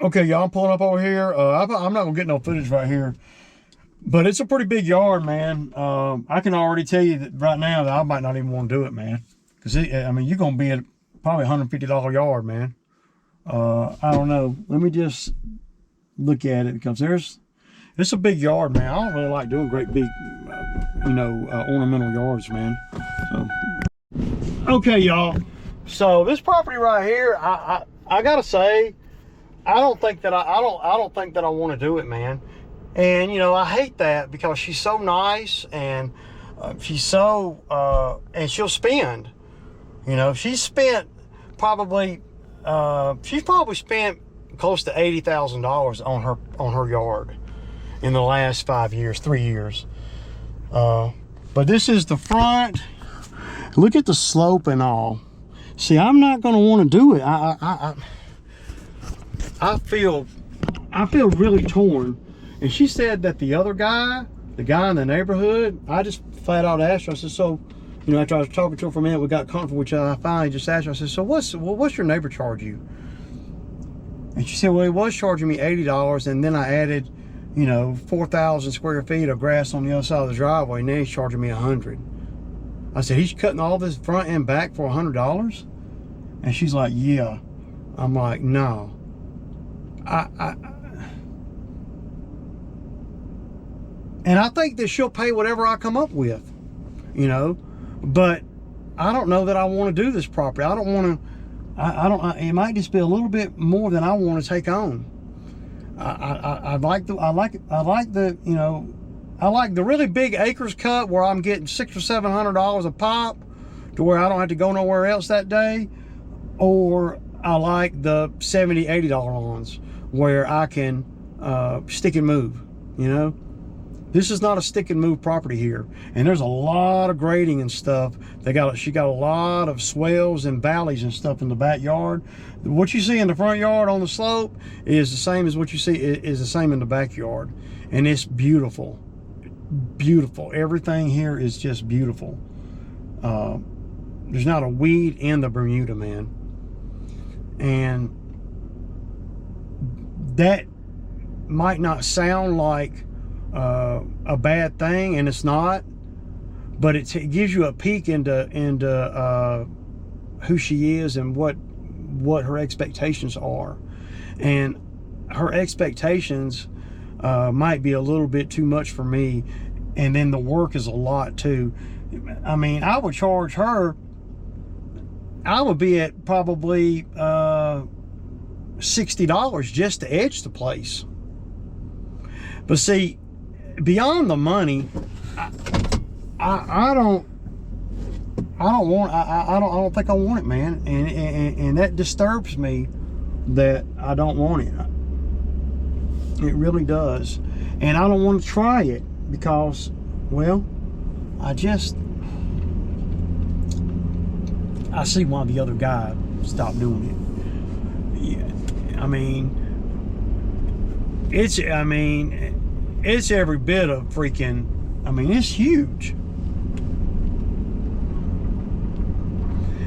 Okay, y'all, I'm pulling up over here. I'm not gonna get no footage right here, but it's a pretty big yard, man. I can already tell you that right now that I might not even want to do it, man. Because I mean, you're gonna be at probably $150 yard, man. I don't know. Let me just look at it because it's a big yard, man. I don't really like doing great big, ornamental yards, man. So, okay, y'all. So this property right here, I gotta say, I don't think that I want to do it, man. And I hate that because she's so nice and she's so and she'll spend. She's spent probably she's probably spent close to $80,000 on her yard in the last 3 years. But this is the front. Look at the slope and all. See, I'm not going to want to do it. I feel really torn. And she said that the other guy, the guy in the neighborhood, I just flat out asked her. I said, so, after I was talking to her for a minute, we got comfortable with each other. I finally just asked her. I said, so what's your neighbor charge you? And she said, well, he was charging me $80, and then I added, 4,000 square feet of grass on the other side of the driveway, and then he's charging me $100. I said, he's cutting all this front and back for $100? And she's like, yeah. I'm like, no. And I think that she'll pay whatever I come up with, but I don't know that I want to do this property. I don't want to, it might just be a little bit more than I want to take on. I like the really big acres cut where I'm getting $600 or $700 a pop to where I don't have to go nowhere else that day. Or I like the $70, $80 ones where I can stick and move, This is not a stick and move property here. And there's a lot of grading and stuff. She got a lot of swells and valleys and stuff in the backyard. What you see in the front yard on the slope is the same as what you see is the same in the backyard. And it's beautiful. Beautiful. Everything here is just beautiful. There's not a weed in the Bermuda, man. And that might not sound like a bad thing, and it's not, but it gives you a peek into who she is and what her expectations are. And her expectations might be a little bit too much for me, and then the work is a lot too. I mean, I would charge her, I would be at probably $60 just to edge the place. But see, beyond the money, I don't think I want it, man. And that disturbs me that I don't want it. It really does. And I don't want to try it because, well, I see why the other guy stopped doing it. Yeah, I mean, it's every bit of freaking, it's huge.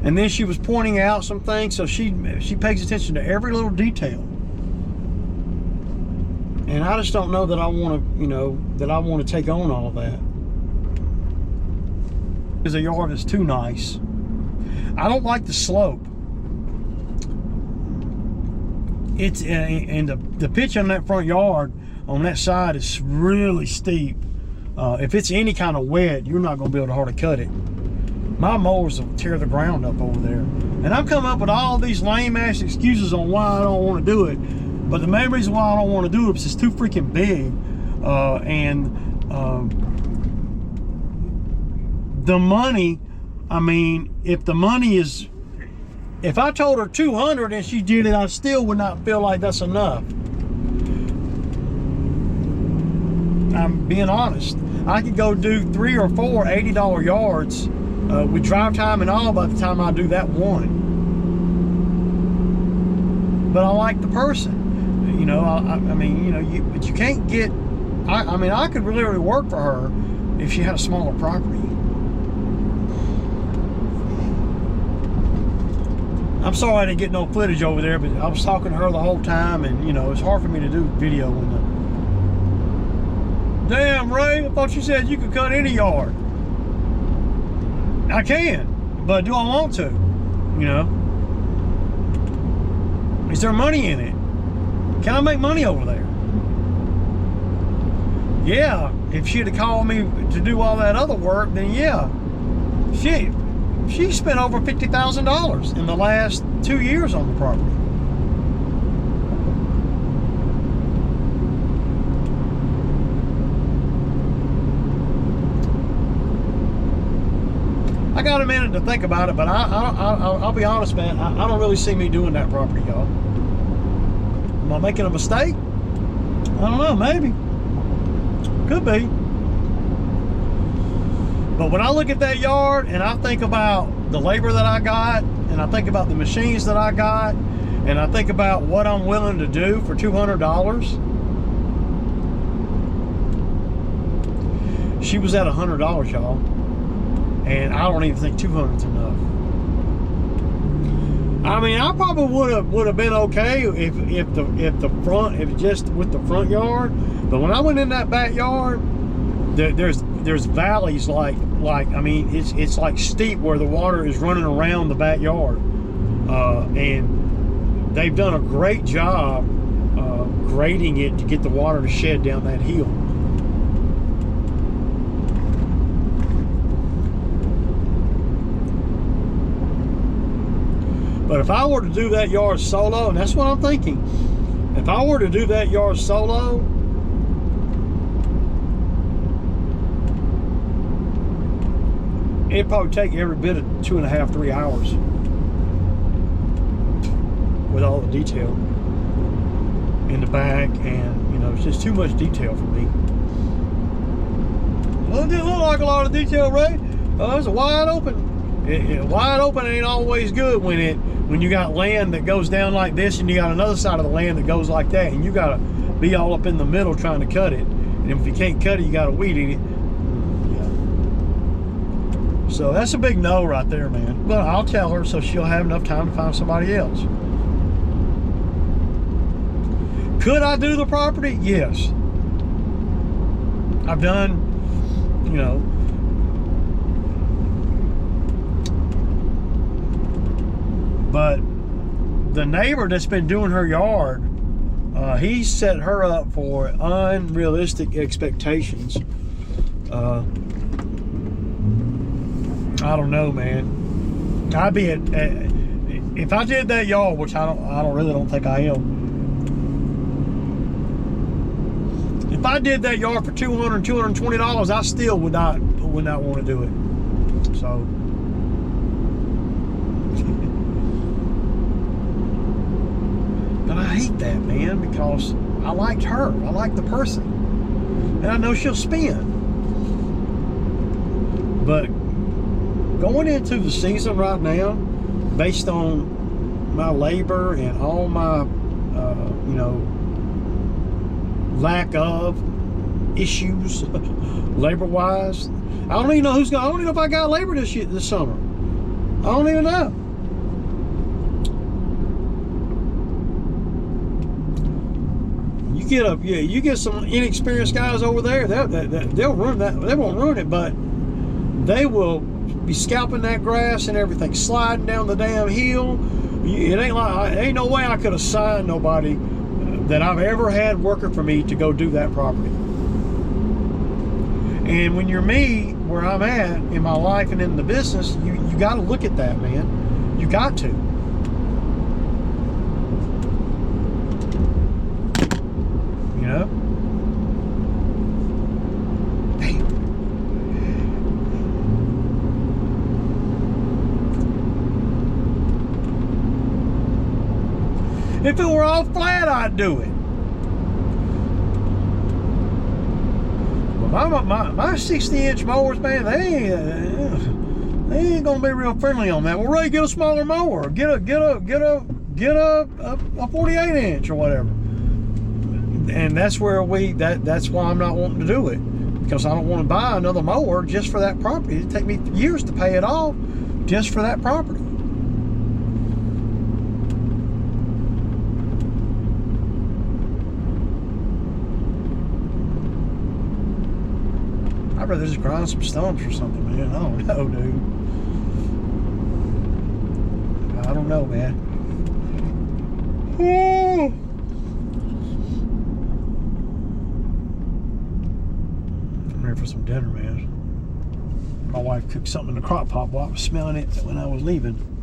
And then she was pointing out some things, so she pays attention to every little detail. And I just don't know that I want to, take on all of that. It's a yard that's too nice. I don't like the slope. It's and the pitch on that front yard on that side is really steep. If it's any kind of wet, you're not going to be able to hardly cut it. My mowers will tear the ground up over there. And I'm coming up with all these lame ass excuses on why I don't want to do it. But the main reason why I don't want to do it is it's too freaking big. The money, if I told her 200 and she did it, I still would not feel like that's enough. I'm being honest. I could go do 3 or 4 $80 yards with drive time and all by the time I do that one. But I like the person, but you can't get. I could really work for her if she had a smaller property. I'm sorry I didn't get no footage over there, but I was talking to her the whole time, and you know, it's hard for me to do video when the... Damn, Ray, I thought you said you could cut any yard. I can, but do I want to? You know? Is there money in it? Can I make money over there? Yeah, if she'd have called me to do all that other work, then yeah. She spent over $50,000 in the last 2 years on the property. I got a minute to think about it, but I'll be honest, man. I don't really see me doing that property, y'all. Am I making a mistake? I don't know, maybe. Could be. But when I look at that yard and I think about the labor that I got, and I think about the machines that I got, and I think about what I'm willing to do for $200, she was at $100, y'all. And I don't even think 200's enough. I mean, I probably would have been okay if just with the front yard. But when I went in that backyard, there's valleys like I mean, it's like steep where the water is running around the backyard, and they've done a great job grading it to get the water to shed down that hill. But if I were to do that yard solo, and that's what I'm thinking, if I were to do that yard solo, it'd probably take every bit of 2.5, 3 hours with all the detail in the back, and you know, it's just too much detail for me. Well, it didn't look like a lot of detail, Ray. It's a wide open. Wide open ain't always good when you got land that goes down like this, and you got another side of the land that goes like that, and you gotta be all up in the middle trying to cut it. And if you can't cut it, you gotta weed eat it. Yeah. So that's a big no right there, man. But I'll tell her so she'll have enough time to find somebody else. Could I do the property? Yes. I've done, you know, but the neighbor that's been doing her yard, he set her up for unrealistic expectations. I don't know, man. I'd be if I did that yard, which I really don't think I am. If I did that yard for $200, $220, I still would not want to do it. So. But I hate that, man, because I liked her. I like the person. And I know she'll spend. But going into the season right now, based on my labor and all my, you know, lack of issues, labor-wise, I don't even know I don't even know if I got labor this summer. I don't even know. You get some inexperienced guys over there. They'll ruin that. They won't ruin it, but they will be scalping that grass and everything, sliding down the damn hill. It ain't no way I could have signed nobody that I've ever had working for me to go do that property. And when you're me, where I'm at in my life and in the business, you got to look at that, man. You got to. You know? Damn. If it were all flat, I'd do it. But my 60-inch mowers, man, they ain't gonna be real friendly on that. Well, Ray, get a smaller mower. Get a 48-inch or whatever. And that's where that's why I'm not wanting to do it, because I don't want to buy another mower just for that property. It'd take me years to pay it off just for that property. I'd rather just grind some stumps or something, man. I don't know, dude. I don't know, man. Woo! I'm ready for some dinner, man. My wife cooked something in the crock pot while I was smelling it when I was leaving.